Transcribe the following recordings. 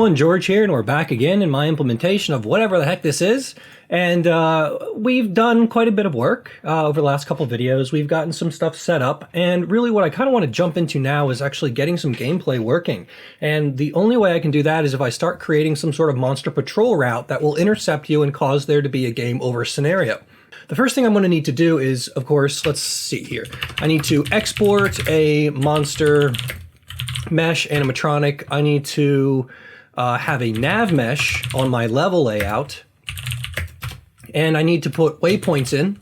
going? George here, and we're back again in my implementation of whatever the heck this is. And we've done quite a bit of work over the last couple videos. We've gotten some stuff set up, and really what I kind of want to jump into now is actually getting some gameplay working. And the only way I can do that is if I start creating some sort of monster patrol route that will intercept you and cause there to be a game over scenario. The first thing I'm going to need to do is, of course, let's see here. I need to export a monster mesh animatronic. I need to have a nav mesh on my level layout, and I need to put waypoints in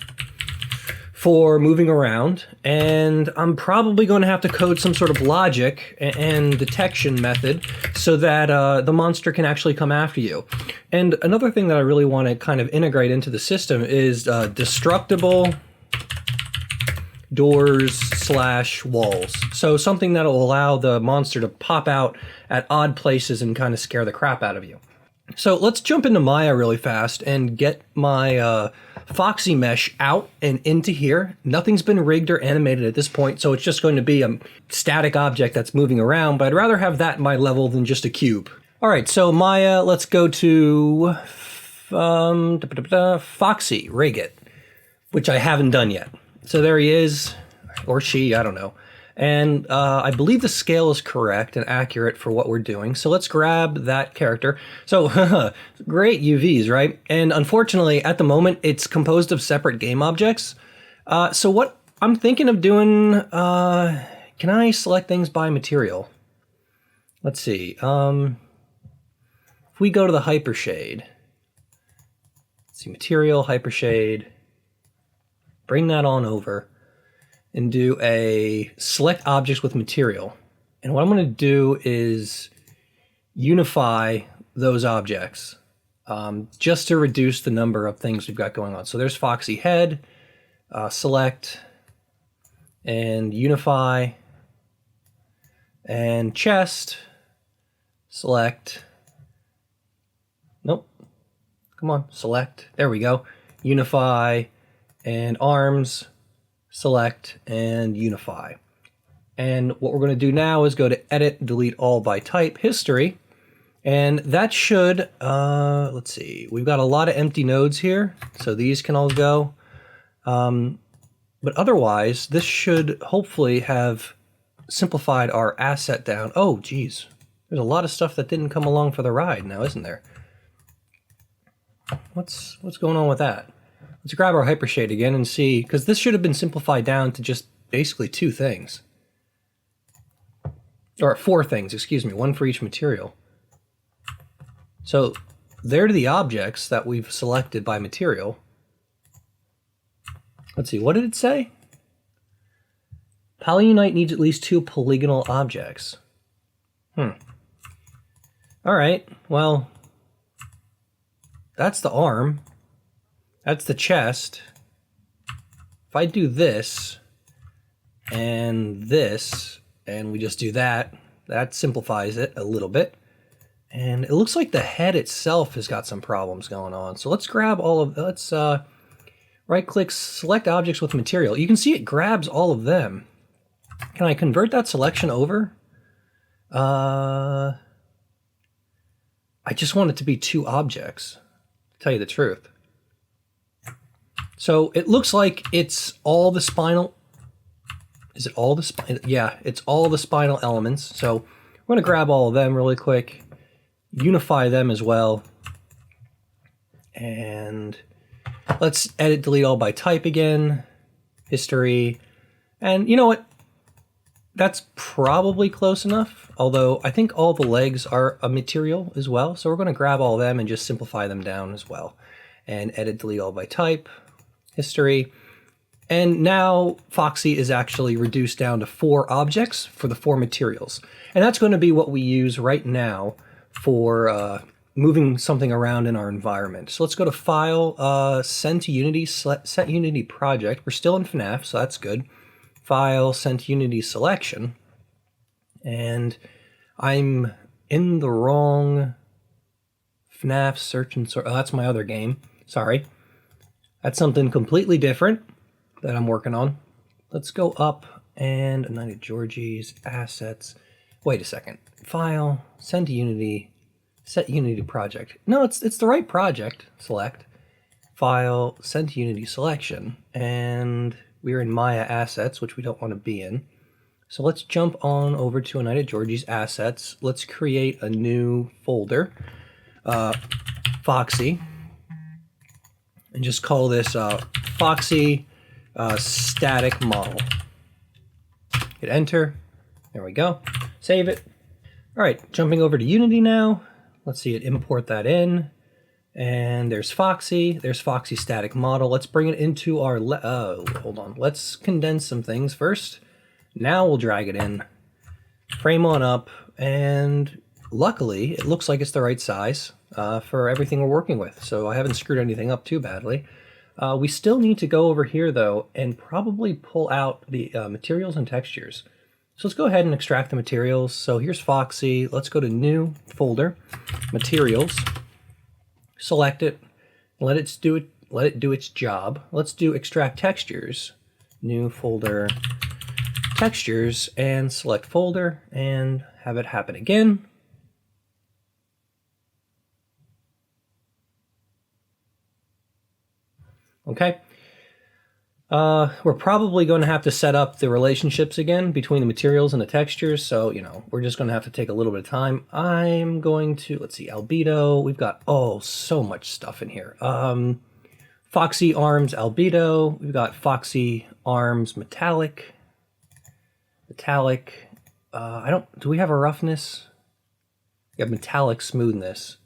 for moving around, and I'm probably going to have to code some sort of logic and detection method so that the monster can actually come after you. And another thing that I really want to kind of integrate into the system is destructible doors/walls. So something that'll allow the monster to pop out at odd places and kind of scare the crap out of you. So let's jump into Maya really fast and get my Foxy mesh out and into here. Nothing's been rigged or animated at this point, so it's just going to be a static object that's moving around, but I'd rather have that in my level than just a cube. All right, so Maya, let's go to Foxy, rig it, which I haven't done yet. So there he is, or she, I don't know. And I believe the scale is correct and accurate for what we're doing. So let's grab that character. So great UVs, right? And unfortunately, at the moment, it's composed of separate game objects. So what I'm thinking of doing, can I select things by material? Let's see. If we go to the hypershade, let's see, material, hypershade, bring that on over and do a select objects with material. And what I'm going to do is unify those objects just to reduce the number of things we've got going on. So there's Foxy head, select, and unify, and chest, select, nope, come on, select, there we go, unify, and arms, select, and unify. And what we're going to do now is go to edit, delete all by type, history, and that should, let's see, we've got a lot of empty nodes here, so these can all go. But otherwise, this should hopefully have simplified our asset down. Oh, geez, there's a lot of stuff that didn't come along for the ride now, isn't there? What's going on with that? Let's grab our hypershade again and see, because this should have been simplified down to just basically 2 things. Or 4 things, excuse me, 1 for each material. So they're the objects that we've selected by material. Let's see, what did it say? Polyunite needs at least 2 polygonal objects. All right, well, that's the arm. That's the chest. If I do this, and we just do that, that simplifies it a little bit. And it looks like the head itself has got some problems going on. So let's grab all of, let's right-click, select objects with material. You can see it grabs all of them. Can I convert that selection over? I just want it to be 2 objects, to tell you the truth. So it looks like it's all the spinal. Is it all the spinal? Yeah, it's all the spinal elements. So we're going to grab all of them really quick, unify them as well. And let's edit, delete all by type again, history. And you know what? That's probably close enough. Although I think all the legs are a material as well. So we're going to grab all of them and just simplify them down as well. And edit, delete all by type. History, and now Foxy is actually reduced down to 4 objects for the 4 materials, and that's going to be what we use right now for moving something around in our environment. So let's go to File, Send to Unity, Set Unity Project. We're still in FNAF, so that's good. File, Send to Unity Selection, and I'm in the wrong FNAF search and sort. Oh, that's my other game. Sorry. That's something completely different that I'm working on. Let's go up and United Georgie's assets. Wait a second. File, send to Unity, Set Unity project. No, it's the right project. Select. File, send to Unity selection. And we're in Maya assets, which we don't want to be in. So let's jump on over to A Night at Georgie's assets. Let's create a new folder, Foxy, and just call this Foxy static model. Hit enter. There we go. Save it. All right, jumping over to Unity now. Let's see it import that in. And there's Foxy. There's Foxy static model. Let's bring it into our... hold on. Let's condense some things first. Now we'll drag it in. Frame on up. And luckily, it looks like it's the right size for everything we're working with. So I haven't screwed anything up too badly. We still need to go over here, though, and probably pull out the materials and textures. So let's go ahead and extract the materials. So here's Foxy. Let's go to New Folder, Materials. Select it. Let it do its job. Let's do Extract Textures. New Folder, Textures, and select Folder, and have it happen again. Okay. We're probably going to have to set up the relationships again between the materials and the textures. So, you know, we're just going to have to take a little bit of time. I'm going to, let's see, albedo. We've got, so much stuff in here. Foxy arms albedo. We've got Foxy arms metallic. Do we have a roughness? We have metallic smoothness.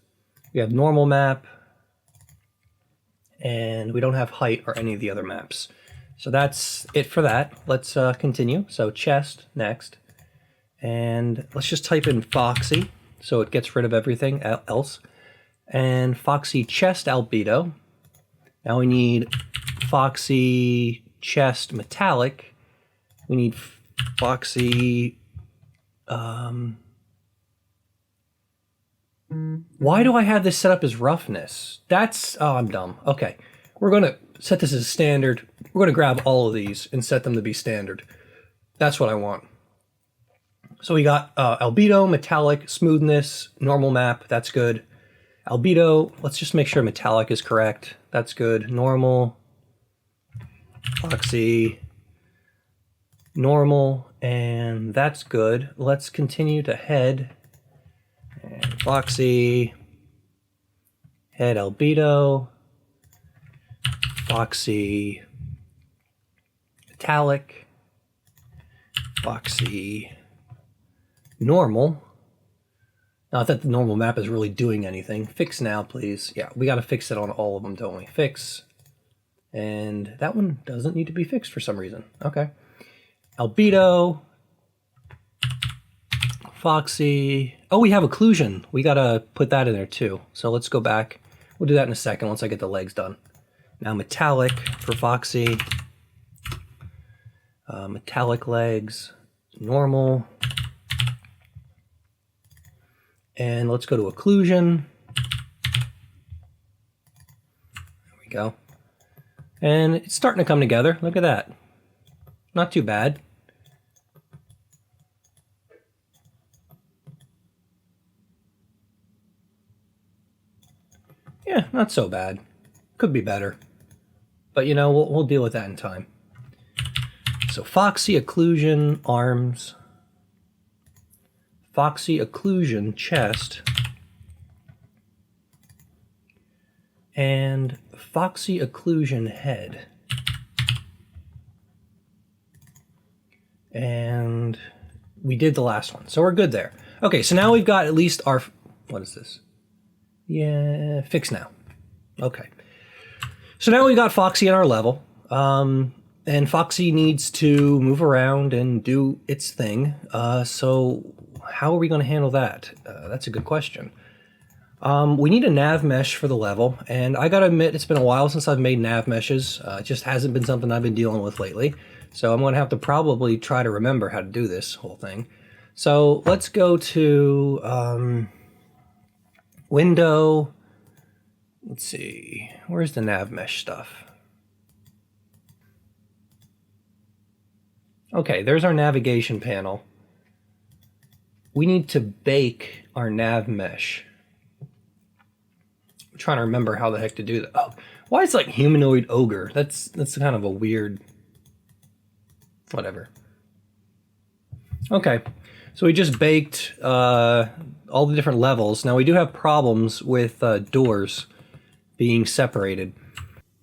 We have normal map. And we don't have height or any of the other maps. So that's it for that. Let's continue. So chest, next. And let's just type in Foxy, so it gets rid of everything else. And Foxy chest albedo. Now we need Foxy chest metallic. We need Foxy... Why do I have this set up as roughness? I'm dumb. Okay, we're going to set this as standard. We're going to grab all of these and set them to be standard. That's what I want. So we got albedo, metallic, smoothness, normal map. That's good. Albedo, let's just make sure metallic is correct. That's good. Normal, Foxy, normal, and that's good. Let's continue to head. And Foxy, head albedo, Foxy metallic, Foxy normal. Not that the normal map is really doing anything. Fix now, please. Yeah, we got to fix it on all of them, don't we? Fix. And that one doesn't need to be fixed for some reason. Okay. Albedo. Foxy. Oh, we have occlusion. We got to put that in there too. So let's go back. We'll do that in a second once I get the legs done. Now metallic for Foxy. Metallic legs. Normal. And let's go to occlusion. There we go. And it's starting to come together. Look at that. Not too bad. Yeah, not so bad. Could be better. But, you know, we'll deal with that in time. So Foxy occlusion arms. Foxy occlusion chest. And Foxy occlusion head. And we did the last one. So we're good there. Okay, so now we've got at least our... What is this? Yeah, fix now. Okay. So now we got Foxy in our level. And Foxy needs to move around and do its thing. So how are we going to handle that? That's a good question. We need a nav mesh for the level. And I got to admit, it's been a while since I've made nav meshes. It just hasn't been something I've been dealing with lately. So I'm going to have to probably try to remember how to do this whole thing. So let's go to... Window, let's see, where's the nav mesh stuff? Okay, there's our navigation panel. We need to bake our nav mesh. trying to remember how the heck to do that. Oh, why is like humanoid ogre? That's kind of a weird, whatever. Okay, so we just baked all the different levels. Now we do have problems with doors being separated.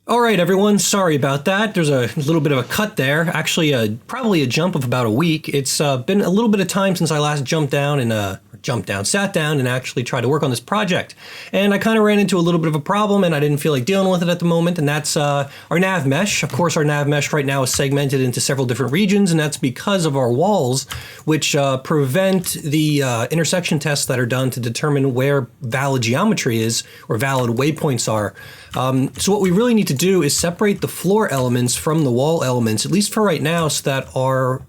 All right, everyone, sorry about that. There's a little bit of a cut there. Actually, probably a jump of about a week. It's been a little bit of time since I last sat down and actually tried to work on this project. And I kind of ran into a little bit of a problem and I didn't feel like dealing with it at the moment. And that's our nav mesh. Of course, our nav mesh right now is segmented into several different regions, and that's because of our walls, which prevent the intersection tests that are done to determine where valid geometry is or valid waypoints are. So what we really need to do is separate the floor elements from the wall elements, at least for right now, so that our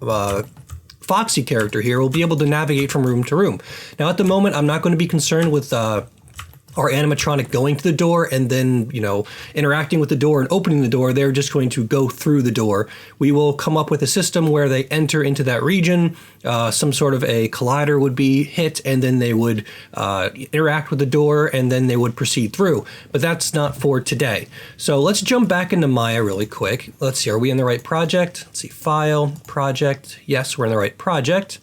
Foxy character here will be able to navigate from room to room. Now, at the moment, I'm not going to be concerned with our animatronic going to the door and then, you know, interacting with the door and opening the door. They're just going to go through the door. We will come up with a system where they enter into that region. Some sort of a collider would be hit, and then they would interact with the door, and then they would proceed through. But that's not for today. So let's jump back into Maya really quick. Let's see, are we in the right project? Let's see, File, Project. Yes, we're in the right project.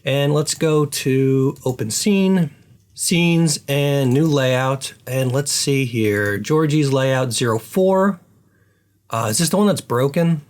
And let's go to Open Scene. Scenes and new layout, and let's see here, Georgie's layout 04. Is this the one that's broken?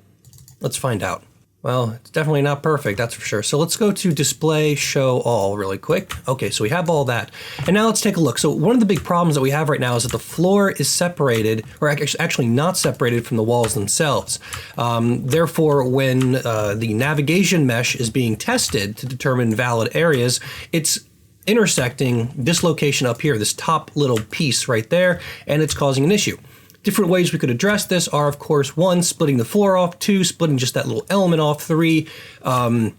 Let's find out. Well, it's definitely not perfect, that's for sure. So let's go to display, show all really quick. Okay, so we have all that. And now let's take a look. So one of the big problems that we have right now is that the floor is separated, or actually not separated from the walls themselves. Therefore, when the navigation mesh is being tested to determine valid areas, it's intersecting this location up here, this top little piece right there, and it's causing an issue. Different ways we could address this are, of course, 1, splitting the floor off, 2, splitting just that little element off, 3, I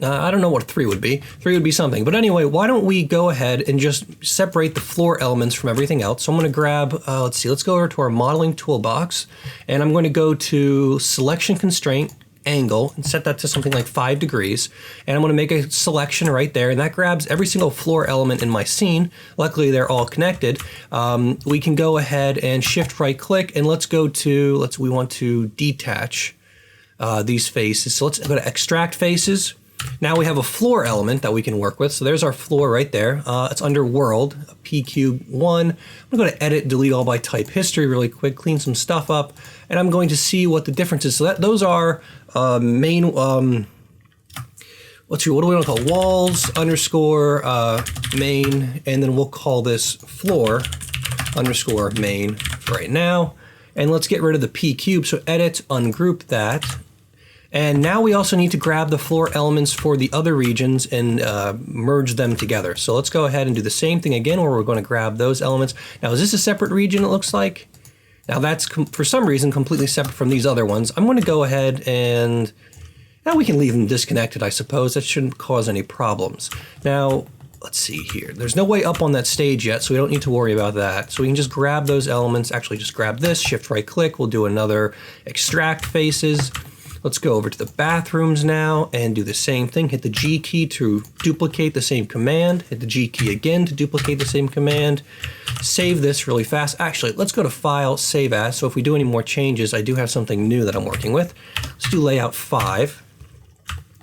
don't know what 3 would be. 3 would be something. But anyway, why don't we go ahead and just separate the floor elements from everything else. So I'm going to grab, let's go over to our modeling toolbox, and I'm going to go to selection constraint, angle, and set that to something like 5 degrees. And I'm going to make a selection right there, and that grabs every single floor element in my scene. Luckily, they're all connected. We can go ahead and shift right click, and let's go to, we want to detach these faces. So let's go to extract faces. Now we have a floor element that we can work with. So there's our floor right there. It's under world, PQ1. I'm going to edit, delete all by type history really quick, clean some stuff up, and I'm going to see what the difference is. So those are main, what do we want to call walls underscore main, and then we'll call this floor underscore main for right now. And let's get rid of the P cube. So edit, ungroup that. And now we also need to grab the floor elements for the other regions and merge them together. So let's go ahead and do the same thing again, where we're going to grab those elements. Now, is this a separate region, it looks like? Now that's, for some reason, completely separate from these other ones. I'm going to go ahead and, now we can leave them disconnected, I suppose. That shouldn't cause any problems. Now, let's see here. There's no way up on that stage yet, so we don't need to worry about that. So we can just grab those elements, actually just grab this, shift right click. We'll do another extract faces. Let's go over to the bathrooms now and do the same thing. Hit the G key to duplicate the same command. Hit the G key again to duplicate the same command. Save this really fast. Actually, let's go to File, Save As. So if we do any more changes, I do have something new that I'm working with. Let's do Layout 5.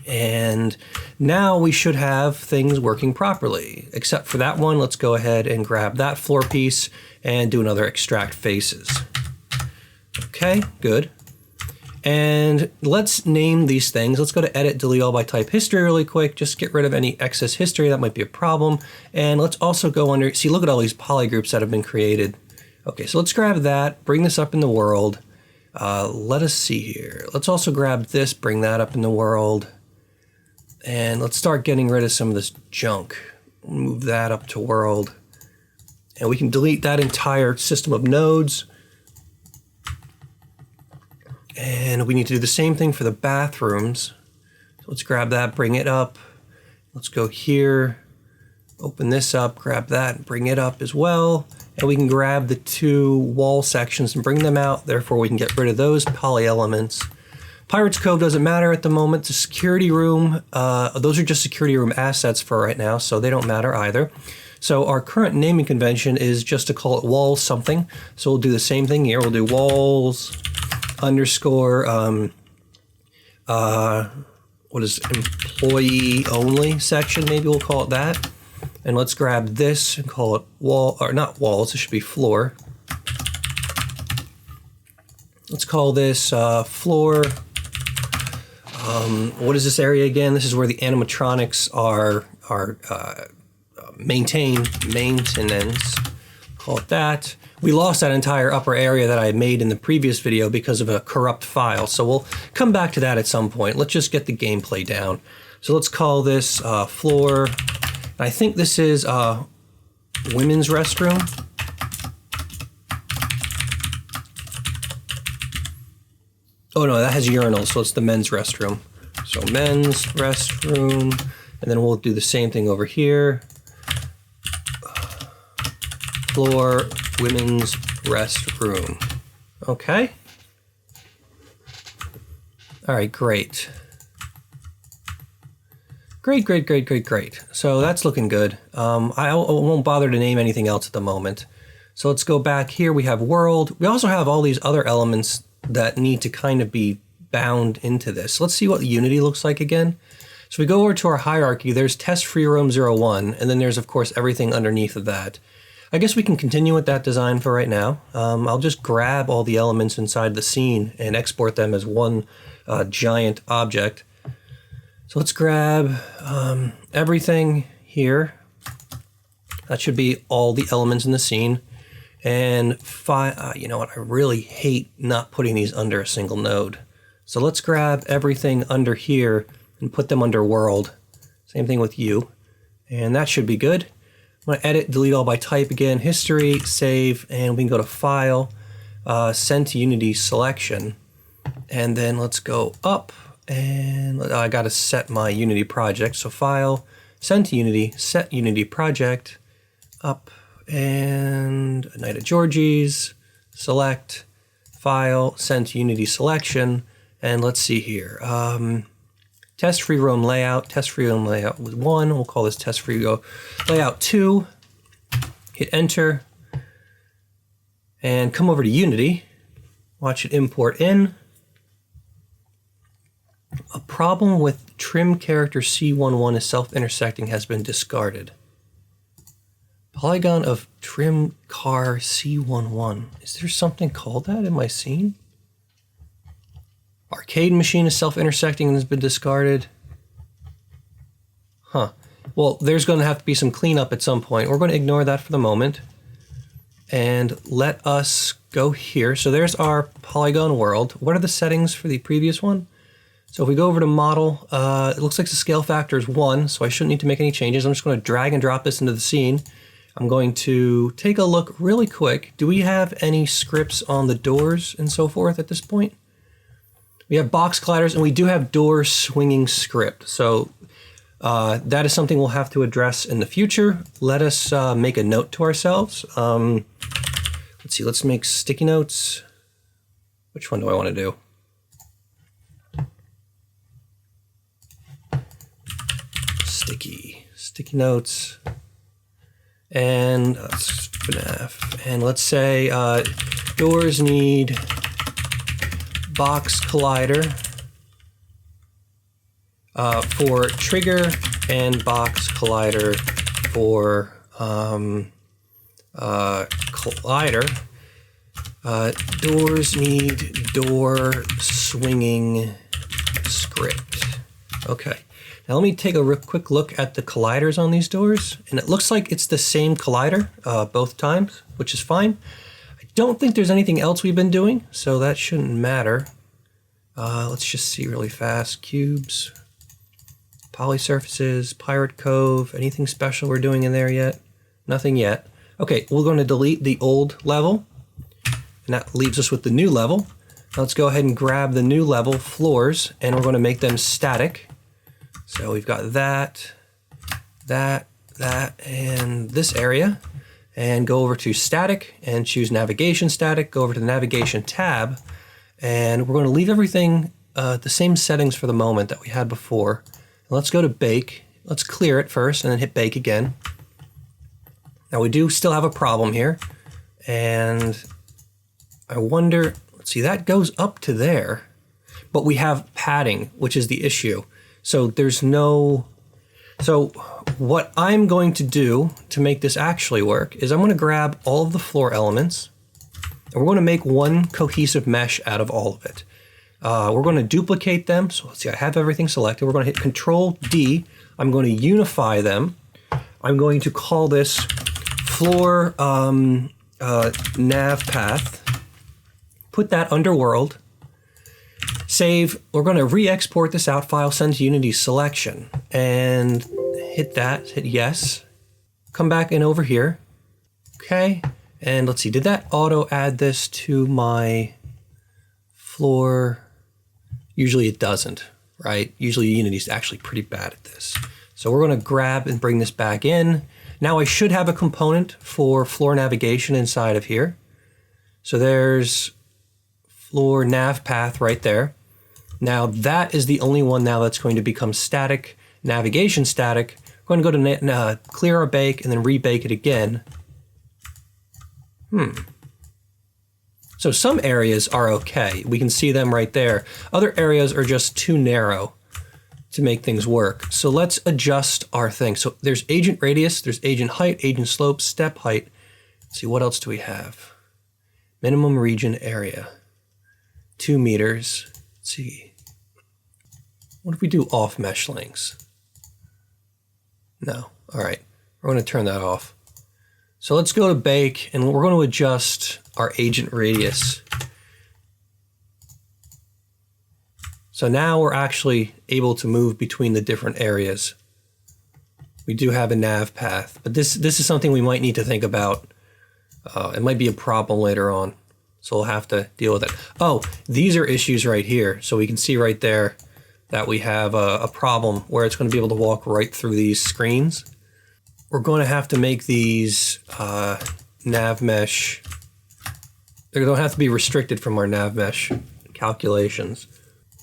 And now we should have things working properly. Except for that one, let's go ahead and grab that floor piece and do another Extract Faces. Okay, good. And let's name these things. Let's go to Edit, Delete All by Type History really quick. Just get rid of any excess history. That might be a problem. And let's also go under, see, look at all these polygroups that have been created. Okay, so let's grab that, bring this up in the world. Let us see here. Let's also grab this, bring that up in the world. And let's start getting rid of some of this junk. Move that up to world. And we can delete that entire system of nodes. And we need to do the same thing for the bathrooms. So let's grab that, bring it up. Let's go here, open this up, grab that, and bring it up as well. And we can grab the two wall sections and bring them out. Therefore, we can get rid of those poly elements. Pirates Cove doesn't matter at the moment. The security room, those are just security room assets for right now, so they don't matter either. So our current naming convention is just to call it walls something. So we'll do the same thing here. We'll do walls underscore, what is employee only section, maybe we'll call it that. And let's grab this and call it wall, or not walls, it should be floor. Let's call this floor. What is this area again? This is where the animatronics are maintenance. Call it that. We lost that entire upper area that I had made in the previous video because of a corrupt file. So we'll come back to that at some point. Let's just get the gameplay down. So let's call this floor. And I think this is women's restroom. Oh no, that has urinals, so it's the men's restroom. So men's restroom, and then we'll do the same thing over here. Floor, women's restroom. Okay. All right, great. Great. So that's looking good. I won't bother to name anything else at the moment. So let's go back here. We have world. We also have all these other elements that need to kind of be bound into this. Let's see what Unity looks like again. So we go over to our hierarchy. There's test free roam 01, and then there's of course everything underneath of that. I guess we can continue with that design for right now. I'll just grab all the elements inside the scene and export them as one giant object. So let's grab everything here. That should be all the elements in the scene. And you know what, I really hate not putting these under a single node. So let's grab everything under here and put them under world. Same thing with you. And that should be good. I'm going to edit, delete all by type again, history, save, and we can go to file, send to Unity selection. And then let's go up, and I got to set my Unity project. So file, send to Unity, set Unity project, up, and a Night at Georgie's, select, file, send to Unity selection, and let's see here. Test free roam layout, test free roam layout with 1, we'll call this test free layout 2, hit enter, and come over to Unity, watch it import in. A problem with trim character C11 is self-intersecting has been discarded. Polygon of trim car C11. Is there something called that in my scene? Arcade machine is self-intersecting and has been discarded. Huh. Well, there's going to have to be some cleanup at some point. We're going to ignore that for the moment. And let us go here. So there's our polygon world. What are the settings for the previous one? So if we go over to model, it looks like the scale factor is 1, so I shouldn't need to make any changes. I'm just going to drag and drop this into the scene. I'm going to take a look really quick. Do we have any scripts on the doors and so forth at this point? We have box colliders, and we do have door swinging script. So that is something we'll have to address in the future. Let us make a note to ourselves. Let's see, let's make sticky notes. Which one do I want to do? Sticky notes. And FNAF. And let's say doors need box collider for trigger and box collider for collider. Doors need door swinging script. Okay. Now let me take a quick look at the colliders on these doors, and it looks like it's the same collider both times, which is fine. I don't think there's anything else we've been doing, so that shouldn't matter. Let's just see really fast. Cubes, poly surfaces, Pirate Cove, anything special we're doing in there yet? Nothing yet. Okay, we're going to delete the old level, and that leaves us with the new level. Now let's go ahead and grab the new level, floors, and we're going to make them static. So we've got that, and this area, and go over to static and choose navigation static, go over to the navigation tab, and we're going to leave everything the same settings for the moment that we had before. And let's go to bake. Let's clear it first and then hit bake again. Now we do still have a problem here, and I wonder, let's see, that goes up to there, but we have padding, which is the issue. So there's no, so what I'm going to do to make this actually work is I'm going to grab all of the floor elements, and we're going to make one cohesive mesh out of all of it. We're going to duplicate them. So let's see, I have everything selected. We're going to hit Control D. I'm going to unify them. I'm going to call this floor nav path. Put that under world. Save. We're going to re-export this out file, send to Unity selection, and hit that. Hit yes. Come back in over here. Okay. And let's see. Did that auto add this to my floor? Usually it doesn't, right? Usually Unity's actually pretty bad at this. So we're going to grab and bring this back in. Now I should have a component for floor navigation inside of here. So there's floor nav path right there. Now that is the only one now that's going to become static, navigation static. We're going to go to clear our bake and then rebake it again. So some areas are okay. We can see them right there. Other areas are just too narrow to make things work. So let's adjust our thing. So there's agent radius, there's agent height, agent slope, step height. Let's see, what else do we have? Minimum region area, 2 meters. Let's see. What if we do off mesh links? No, all right. We're gonna turn that off. So let's go to bake and we're going to adjust our agent radius. So now we're actually able to move between the different areas. We do have a nav path, but this is something we might need to think about. It might be a problem later on, so we'll have to deal with it. Oh, these are issues right here. So we can see right there that we have a problem where it's going to be able to walk right through these screens. We're going to have to make these nav mesh. They're going to have to be restricted from our nav mesh calculations.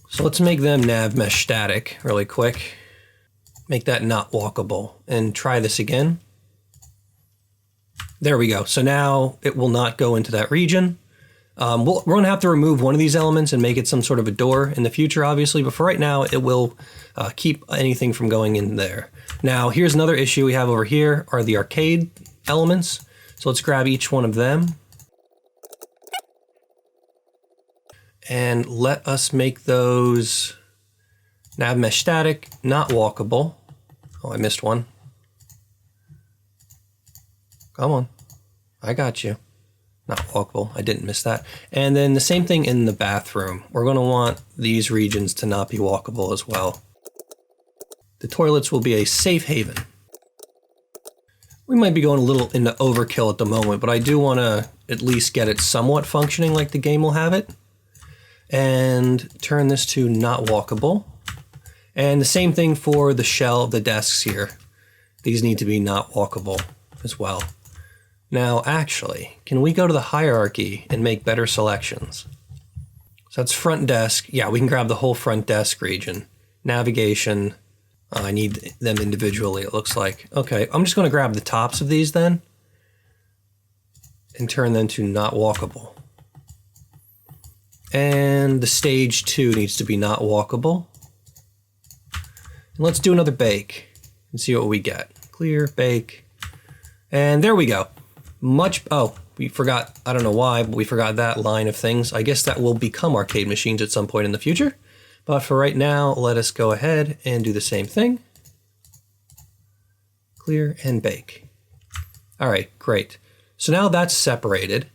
So let's make them nav mesh static really quick. Make that not walkable and try this again. There we go. So now it will not go into that region. We're going to have to remove one of these elements and make it some sort of a door in the future, obviously. But for right now, it will keep anything from going in there. Now, here's another issue we have over here are the arcade elements. So let's grab each one of them. And let us make those nav mesh static, not walkable. Oh, I missed one. Come on. I got you. Not walkable. I didn't miss that. And then the same thing in the bathroom. We're going to want these regions to not be walkable as well. The toilets will be a safe haven. We might be going a little into overkill at the moment, but I do want to at least get it somewhat functioning like the game will have it. And turn this to not walkable. And the same thing for the shell of the desks here. These need to be not walkable as well. Now, actually, can we go to the hierarchy and make better selections? So that's front desk. Yeah, we can grab the whole front desk region. Navigation. I need them individually, it looks like. Okay, I'm just going to grab the tops of these then and turn them to not walkable. And the stage 2 needs to be not walkable. And let's do another bake and see what we get. Clear, bake. And there we go. Oh, we forgot, I don't know why, but we forgot that line of things. I guess that will become arcade machines at some point in the future. But for right now, let us go ahead and do the same thing. Clear and bake. All right, great. So now that's separated.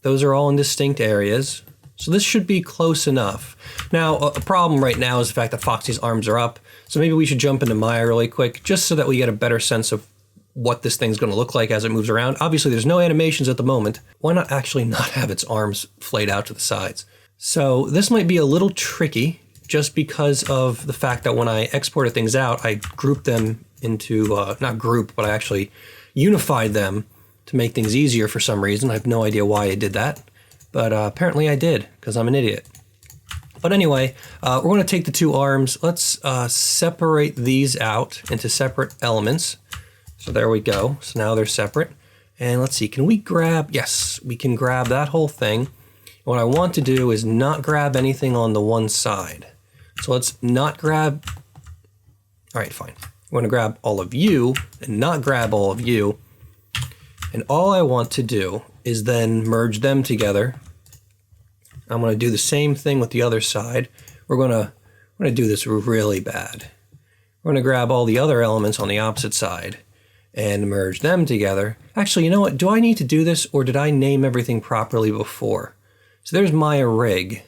Those are all in distinct areas. So this should be close enough. Now, a problem right now is the fact that Foxy's arms are up. So maybe we should jump into Maya really quick, just so that we get a better sense of what this thing's going to look like as it moves around. Obviously, there's no animations at the moment. Why not actually not have its arms flayed out to the sides? So this might be a little tricky, just because of the fact that when I exported things out, I grouped them into, not grouped, but I actually unified them to make things easier for some reason. I have no idea why I did that. But apparently I did, because I'm an idiot. But anyway, we're going to take the two arms. Let's separate these out into separate elements. So there we go. So now they're separate. And let's see, can we grab, yes, we can grab that whole thing. What I want to do is not grab anything on the one side. So let's not grab, all right, fine. I want to grab all of you and not grab all of you. And all I want to do is then merge them together. I'm going to do the same thing with the other side. We're going to do this really bad. We're going to grab all the other elements on the opposite side and merge them together. Actually, you know what? Do I need to do this, or did I name everything properly before? So there's my rig.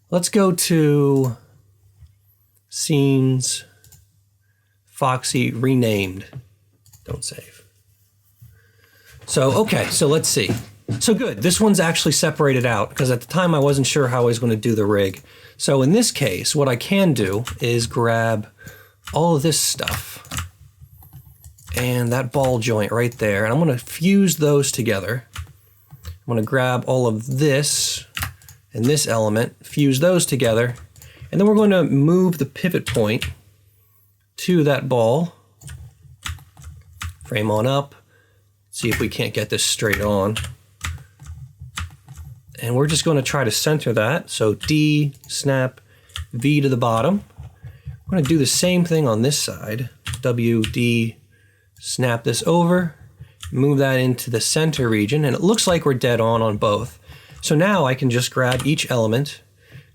Let's go to scenes, Foxy, renamed. Don't save. So, okay, so let's see. So good, this one's actually separated out, because at the time I wasn't sure how I was going to do the rig. So in this case, what I can do is grab all of this stuff and that ball joint right there, and I'm going to fuse those together. I'm going to grab all of this and this element, fuse those together, and then we're going to move the pivot point to that ball. Frame on up. See if we can't get this straight on. And we're just going to try to center that. So D, snap, V to the bottom. We're going to do the same thing on this side. W, D, snap this over, move that into the center region, and it looks like we're dead on both. So now I can just grab each element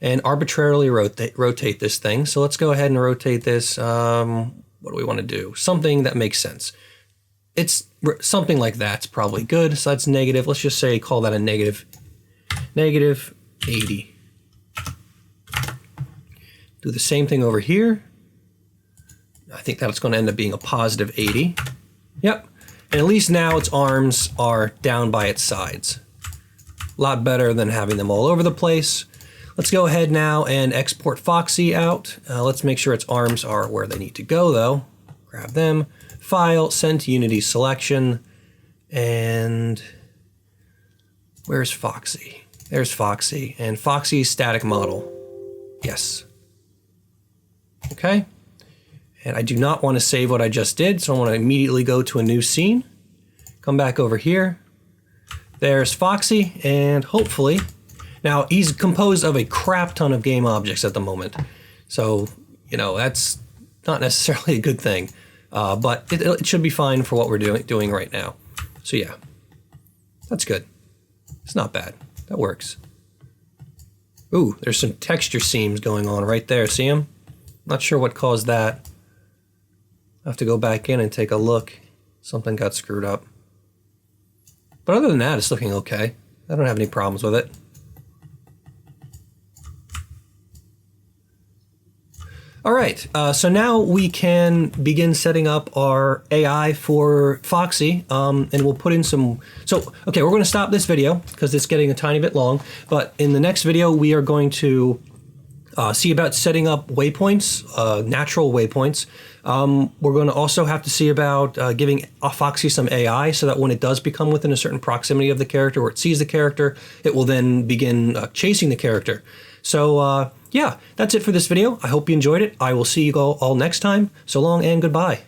and arbitrarily rotate this thing. So let's go ahead and rotate this. What do we want to do? Something that makes sense. It's something like that's probably good. So that's negative. Let's just say, call that a negative 80. Do the same thing over here. I think that's going to end up being a positive 80. Yep. And at least now its arms are down by its sides. A lot better than having them all over the place. Let's go ahead now and export Foxy out. Let's make sure its arms are where they need to go though. Grab them. File, send to Unity selection. And where's Foxy? There's Foxy. And Foxy's static model. Yes. Okay. And I do not want to save what I just did, so I want to immediately go to a new scene. Come back over here. There's Foxy, and hopefully... Now, he's composed of a crap ton of game objects at the moment. So, you know, that's not necessarily a good thing. But it should be fine for what we're doing right now. So yeah, that's good. It's not bad. That works. Ooh, there's some texture seams going on right there. See them? Not sure what caused that. I have to go back in and take a look. Something got screwed up. But other than that, it's looking okay. I don't have any problems with it. All right, so now we can begin setting up our AI for Foxy, and we'll put in some... So, okay, we're going to stop this video because it's getting a tiny bit long, but in the next video, we are going to see about setting up waypoints, natural waypoints. We're going to also have to see about giving Foxy some AI so that when it does become within a certain proximity of the character or it sees the character, it will then begin chasing the character. So, yeah, that's it for this video. I hope you enjoyed it. I will see you all next time. So long and goodbye.